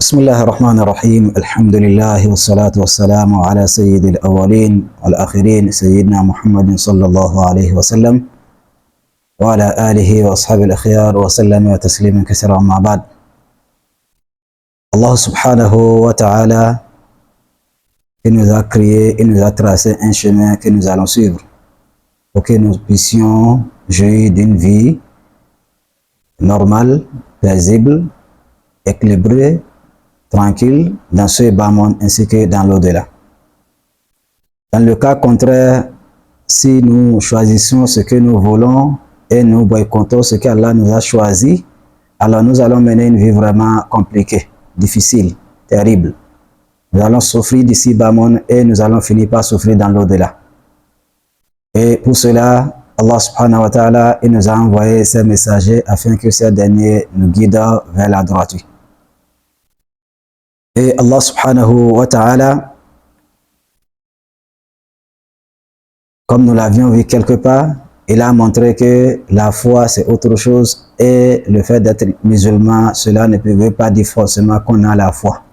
بسم الله الرحمن الرحيم. الحمد لله والصلاة والسلام على سيد الأولين والآخرين سيدنا محمد صلى الله عليه وسلم وعلى آله وأصحابه الأخيار وسلم تسليما كثيرا. مع بعد، Allah subhanahu wa ta'ala, il nous a créé, il nous a tracé un chemin que nous allons suivre pour que nous puissions jouir d'une vie normale, paisible, équilibrée, tranquille dans ce bas monde ainsi que dans l'au-delà. Dans le cas contraire, si nous choisissons ce que nous voulons et nous boycottons ce qu'Allah nous a choisi, alors nous allons mener une vie vraiment compliquée, difficile, terrible. Nous allons souffrir d'ici bas monde et nous allons finir par souffrir dans l'au-delà. Et pour cela, Allah subhanahu wa ta'ala, il nous a envoyé ses messagers afin que ces derniers nous guident vers la droiture. Et Allah subhanahu wa ta'ala, comme nous l'avions vu quelque part, il a montré que la foi c'est autre chose et le fait d'être musulman, cela ne veut pas dire forcément qu'on a la foi.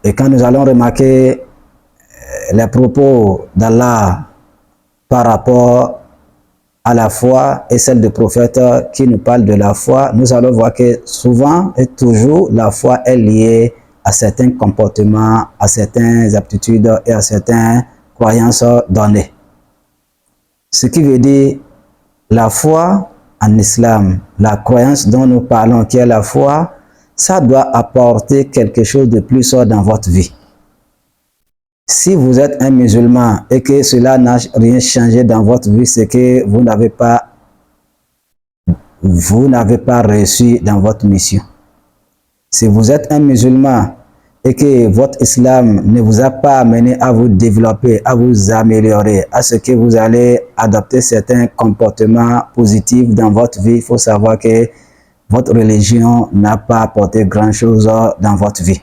Et quand nous allons remarquer les propos d'Allah par rapport à la foi et celle du prophète qui nous parle de la foi, nous allons voir que souvent et toujours la foi est liée à certains comportements, à certaines aptitudes et à certaines croyances données. Ce qui veut dire la foi en islam, la croyance dont nous parlons qui est la foi, ça doit apporter quelque chose de plus dans votre vie. Si vous êtes un musulman et que cela n'a rien changé dans votre vie, c'est que vous n'avez pas réussi dans votre mission. Si vous êtes un musulman et que votre islam ne vous a pas amené à vous développer, à vous améliorer, à ce que vous allez adopter certains comportements positifs dans votre vie, il faut savoir que votre religion n'a pas apporté grand-chose dans votre vie.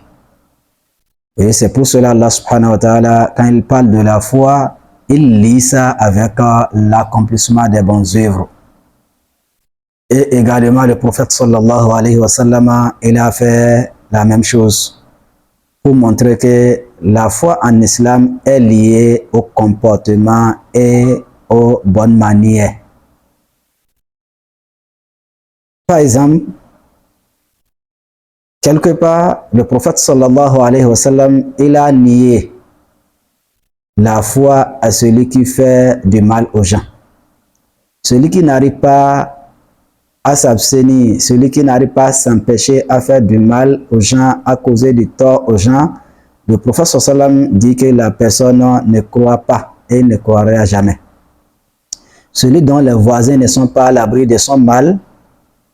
Et c'est pour cela Allah subhanahu wa ta'ala, quand il parle de la foi, il lie ça avec l'accomplissement des bonnes œuvres. Et également le prophète sallallahu alayhi wa sallam, il a fait la même chose pour montrer que la foi en islam est liée au comportement et aux bonnes manières. Par exemple, quelque part, le prophète sallallahu alayhi wa sallam, il a nié la foi à celui qui fait du mal aux gens. Celui qui n'arrive pas à s'abstenir, celui qui n'arrive pas à s'empêcher à faire du mal aux gens, à causer du tort aux gens, le prophète sallallahu alayhi wa sallam dit que la personne ne croit pas et ne croira jamais. Celui dont les voisins ne sont pas à l'abri de son mal,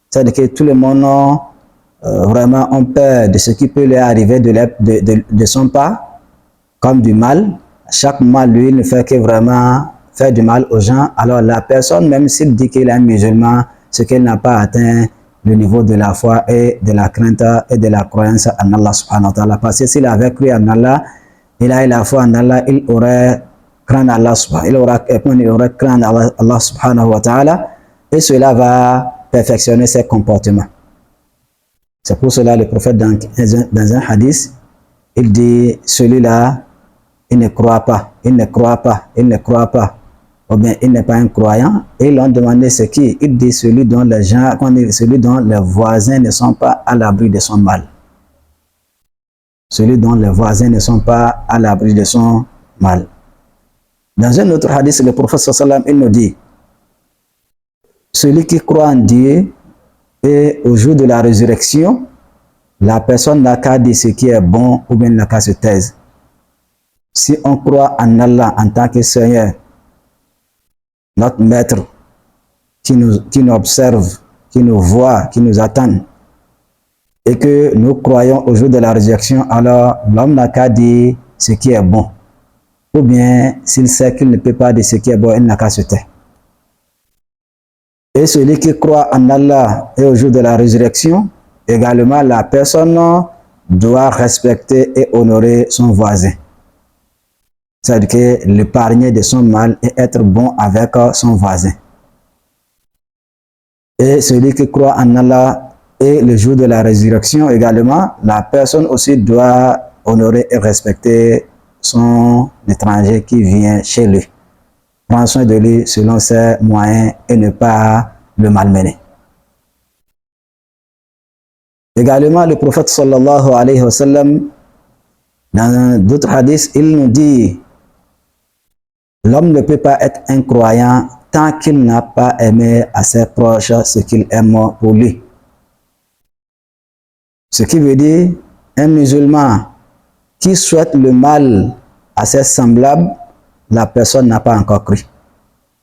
c'est-à-dire que tout le monde vraiment ont peur de ce qui peut lui arriver de son pas, comme du mal. Chaque mal, lui, ne fait que vraiment faire du mal aux gens. Alors la personne, même s'il dit qu'il est un musulman, ce qu'elle n'a pas atteint le niveau de la foi et de la crainte et de la croyance en Allah subhanahu wa ta'ala. Parce que s'il avait cru en Allah, il a eu la foi en Allah, il aurait craint Allah subhanahu wa ta'ala, et cela va perfectionner ses comportements. C'est pour cela le prophète dans un hadith, il dit celui-là, il ne croit pas, il ne croit pas, il ne croit pas, ou bien il n'est pas un croyant. Et ils l'ont demandé c'est qui? Il dit celui dont les voisins ne sont pas à l'abri de son mal. Celui dont les voisins ne sont pas à l'abri de son mal. Dans un autre hadith, le prophète sallallahu alayhi wa sallam, il nous dit celui qui croit en Dieu et au jour de la résurrection, la personne n'a qu'à dire ce qui est bon ou bien n'a qu'à se taire. Si on croit en Allah en tant que Seigneur, notre maître, qui nous observe, qui nous voit, qui nous attend, et que nous croyons au jour de la résurrection, alors l'homme n'a qu'à dire ce qui est bon. Ou bien, s'il sait qu'il ne peut pas dire ce qui est bon, il n'a qu'à se taire. Et celui qui croit en Allah et au jour de la résurrection, également la personne doit respecter et honorer son voisin. C'est-à-dire que l'épargner de son mal et être bon avec son voisin. Et celui qui croit en Allah Et le jour de la résurrection également, la personne aussi doit honorer et respecter son étranger qui vient chez lui. Prendre soin de lui selon ses moyens et ne pas le malmener. Également, le prophète sallallahu alayhi wa sallam, dans d'autres hadiths, il nous dit: l'homme ne peut pas être un croyant tant qu'il n'a pas aimé à ses proches ce qu'il aime pour lui. Ce qui veut dire, un musulman qui souhaite le mal à ses semblables, la personne n'a pas encore cru.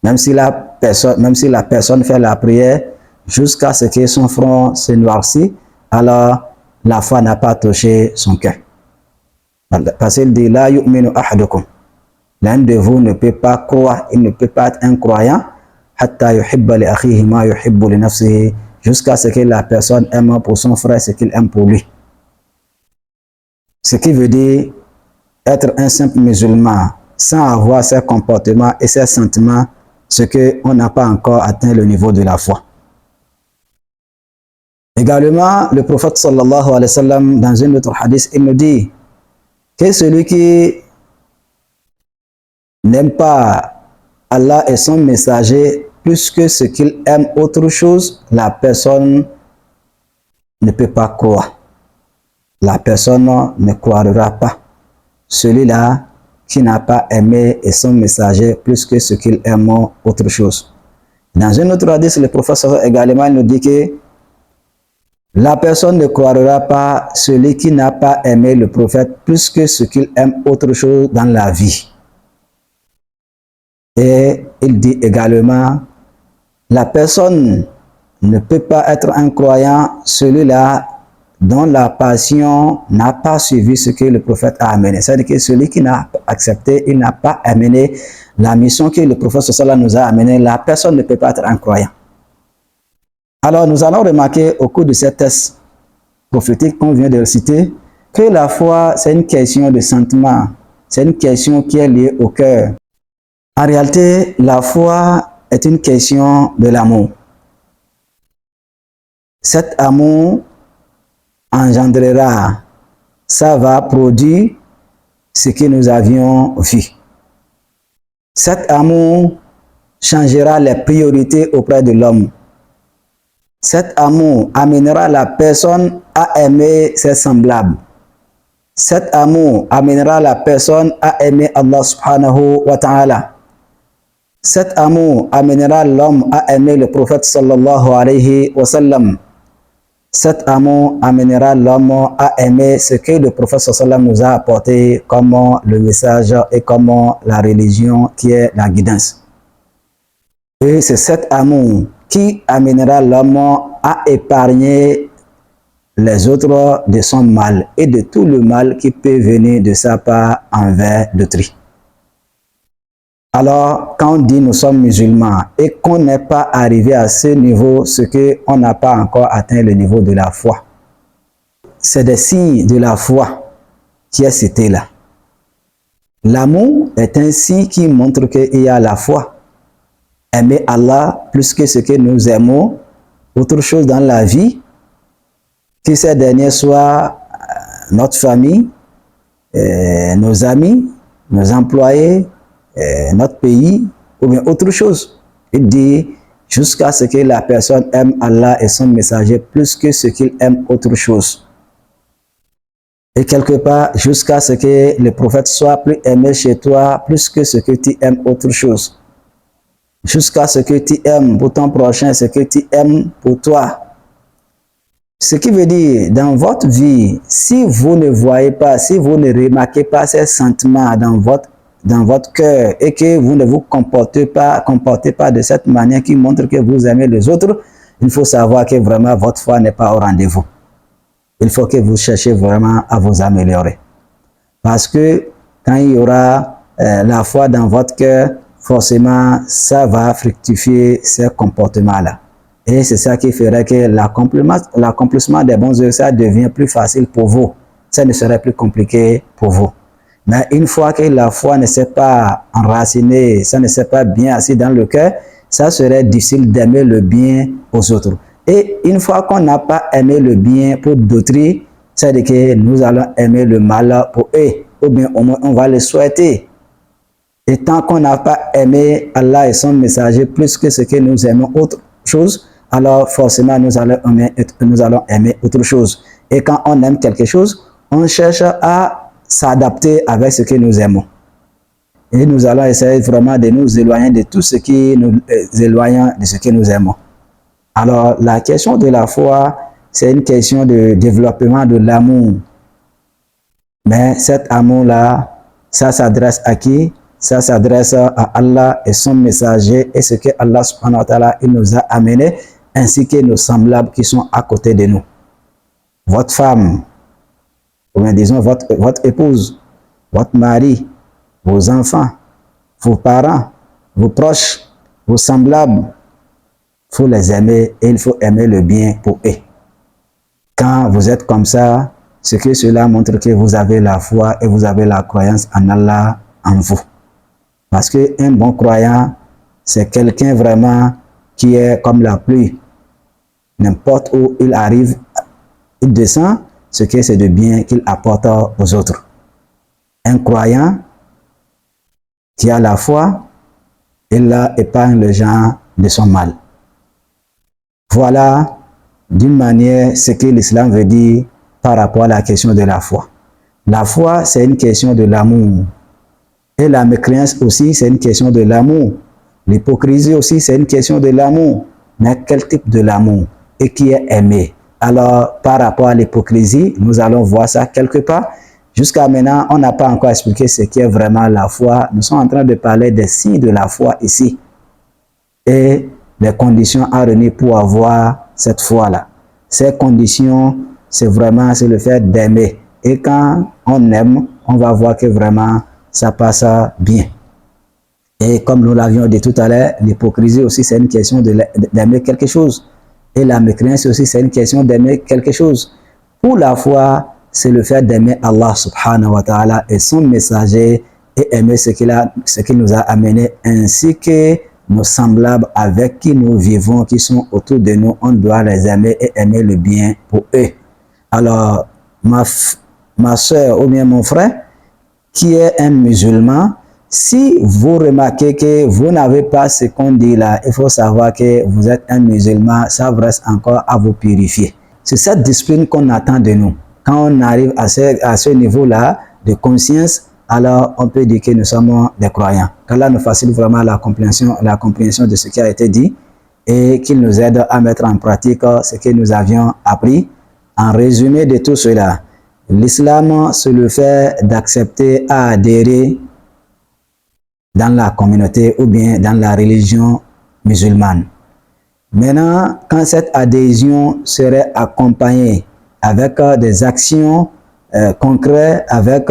Même si la personne fait la prière jusqu'à ce que son front se noircisse, alors la foi n'a pas touché son cœur. Parce qu'il dit: la yu'minu ahadukum. L'un de vous ne peut pas croire, il ne peut pas être un croyant, hatta yuhibba li akhihi ma yuhibbu li nafsihi, jusqu'à ce que la personne aime pour son frère ce qu'il aime pour lui. Ce qui veut dire être un simple musulman sans avoir ses comportements et ses sentiments, ce qu'on n'a pas encore atteint le niveau de la foi. Également, le prophète sallallahu alayhi wa sallam, dans un autre hadith, il nous dit que celui qui n'aime pas Allah et son messager plus que ce qu'il aime autre chose, la personne ne peut pas croire. La personne ne croira pas. Celui-là qui n'a pas aimé et son messager plus que ce qu'il aime autre chose. Dans un autre hadith, le prophète également nous dit que la personne ne croira pas celui qui n'a pas aimé le prophète plus que ce qu'il aime autre chose dans la vie. Et il dit également, la personne ne peut pas être un croyant, celui-là dont la passion n'a pas suivi ce que le prophète a amené. C'est-à-dire que celui qui n'a pas accepté, il n'a pas amené la mission que le prophète sallallahu nous a amenée, la personne ne peut pas être un croyant. Alors nous allons remarquer au cours de ces tests prophétiques qu'on vient de citer, que la foi, c'est une question de sentiment, c'est une question qui est liée au cœur. En réalité, la foi est une question de l'amour. Cet amour engendrera, ça va produire ce que nous avions vu. Cet amour changera les priorités auprès de l'homme. Cet amour amènera la personne à aimer ses semblables. Cet amour amènera la personne à aimer Allah subhanahu wa ta'ala. Cet amour amènera l'homme à aimer le prophète sallallahu alayhi wa sallam. Cet amour amènera l'homme à aimer ce que le prophète sallallahu alayhi wa sallam nous a apporté comme le message et comme la religion qui est la guidance. Et c'est cet amour qui amènera l'homme à épargner les autres de son mal et de tout le mal qui peut venir de sa part envers d'autrui. Alors, quand on dit nous sommes musulmans et qu'on n'est pas arrivé à ce niveau, ce qu'on n'a pas encore atteint le niveau de la foi, c'est des signes de la foi qui est cité là. L'amour est un signe qui montre qu'il y a la foi. Aimer Allah plus que ce que nous aimons, autre chose dans la vie, que ces derniers soient notre famille, nos amis, nos employés, notre pays, ou bien autre chose. Il dit jusqu'à ce que la personne aime Allah et son messager plus que ce qu'il aime autre chose. Et quelque part, jusqu'à ce que le prophète soit plus aimé chez toi plus que ce que tu aimes autre chose. Jusqu'à ce que tu aimes pour ton prochain ce que tu aimes pour toi. Ce qui veut dire, dans votre vie, si vous ne voyez pas, si vous ne remarquez pas ces sentiments dans votre cœur et que vous ne vous comportez pas de cette manière qui montre que vous aimez les autres, il faut savoir que vraiment votre foi n'est pas au rendez-vous. Il faut que vous cherchiez vraiment à vous améliorer. Parce que quand il y aura la foi dans votre cœur, forcément, ça va fructifier ces comportements-là. Et c'est ça qui ferait que l'accomplissement des bons œuvres, ça devient plus facile pour vous. Ça ne serait plus compliqué pour vous. Mais une fois que la foi ne s'est pas enracinée, ça ne s'est pas bien assis dans le cœur, ça serait difficile d'aimer le bien aux autres. Et une fois qu'on n'a pas aimé le bien pour d'autrui, c'est-à-dire que nous allons aimer le mal pour eux, ou bien au moins on va le souhaiter. Et tant qu'on n'a pas aimé Allah et son messager plus que ce que nous aimons autre chose, alors forcément nous allons aimer autre chose. Et quand on aime quelque chose, on cherche à s'adapter avec ce que nous aimons. Et nous allons essayer vraiment de nous éloigner de tout ce qui nous éloigne de ce que nous aimons. Alors, la question de la foi, c'est une question de développement de l'amour. Mais cet amour-là, ça s'adresse à qui? Ça s'adresse à Allah et son messager et ce que Allah subhanahu wa ta'ala il nous a amené, ainsi que nos semblables qui sont à côté de nous. Votre femme, ou bien disons votre épouse, votre mari, vos enfants, vos parents, vos proches, vos semblables, il faut les aimer et il faut aimer le bien pour eux. Quand vous êtes comme ça, ce que cela montre que vous avez la foi et vous avez la croyance en Allah en vous. Parce qu'un bon croyant, c'est quelqu'un vraiment qui est comme la pluie. N'importe où il arrive, il descend ce que c'est de bien qu'il apporte aux autres. Un croyant qui a la foi, il épargne les gens de son mal. Voilà d'une manière ce que l'islam veut dire par rapport à la question de la foi. La foi, c'est une question de l'amour. Et la mécréance aussi, c'est une question de l'amour. L'hypocrisie aussi, c'est une question de l'amour. Mais quel type de l'amour? Et qui est aimé? Alors, par rapport à l'hypocrisie, nous allons voir ça quelque part. Jusqu'à maintenant, on n'a pas encore expliqué ce qui est vraiment la foi. Nous sommes en train de parler des signes de la foi ici. Et les conditions à réunir pour avoir cette foi-là. Ces conditions, c'est le fait d'aimer. Et quand on aime, on va voir que vraiment, ça passe bien. Et comme nous l'avions dit tout à l'heure, l'hypocrisie aussi, c'est une question d'aimer quelque chose. Et la mécréance aussi, c'est une question d'aimer quelque chose. Pour la foi, c'est le fait d'aimer Allah subhanahu wa ta'ala et son messager et aimer ce qu'il nous a amené, ainsi que nos semblables avec qui nous vivons, qui sont autour de nous, on doit les aimer et aimer le bien pour eux. Alors, ma soeur ou bien mon frère, qui est un musulman, si vous remarquez que vous n'avez pas ce qu'on dit là, il faut savoir que vous êtes un musulman, ça reste encore à vous purifier. C'est cette discipline qu'on attend de nous. Quand on arrive à ce niveau-là de conscience, alors on peut dire que nous sommes des croyants. Qu'Allah nous facilite vraiment la compréhension de ce qui a été dit et qu'il nous aide à mettre en pratique ce que nous avions appris. En résumé de tout cela, l'islam, c'est le fait d'accepter à adhérer dans la communauté ou bien dans la religion musulmane. Maintenant, quand cette adhésion serait accompagnée avec des actions concrètes, avec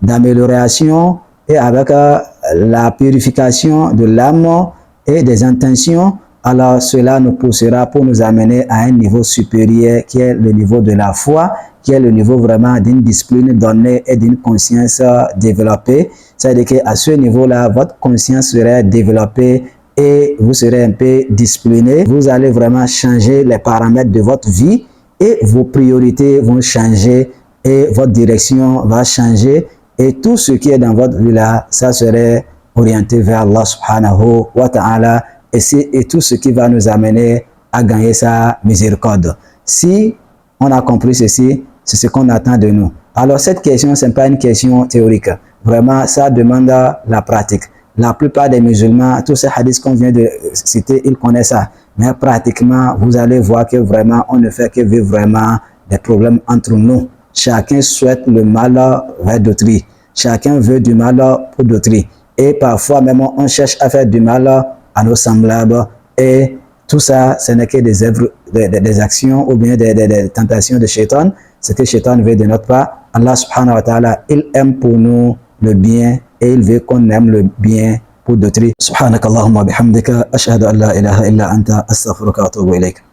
d'amélioration et avec la purification de l'âme et des intentions, alors cela nous poussera pour nous amener à un niveau supérieur qui est le niveau de la foi, qui est le niveau vraiment d'une discipline donnée et d'une conscience développée. C'est-à-dire qu'à ce niveau-là, votre conscience serait développée et vous serez un peu discipliné. Vous allez vraiment changer les paramètres de votre vie et vos priorités vont changer et votre direction va changer. Et tout ce qui est dans votre vie là, ça serait orienté vers Allah subhanahu wa ta'ala et tout ce qui va nous amener à gagner sa miséricorde. Si on a compris ceci, c'est ce qu'on attend de nous. Alors cette question, ce n'est pas une question théorique. Vraiment, ça demande la pratique. La plupart des musulmans, tous ces hadiths qu'on vient de citer, ils connaissent ça. Mais pratiquement, vous allez voir que vraiment, on ne fait que vivre vraiment des problèmes entre nous. Chacun souhaite le mal vers d'autrui. Chacun veut du mal pour d'autrui. Et parfois même, on cherche à faire du mal à nos semblables. Et tout ça, ce n'est que des œuvres, des actions ou bien des tentations de Shaitan. Ce que Shaitan veut de notre part. Allah subhanahu wa ta'ala, il aime pour nous le bien et il veut qu'on aime le bien pour d'autrui. Subhanakallahumma bihamdika, ashhadu an la ilaha illa anta, astaghfiruka wa atubu ilayk.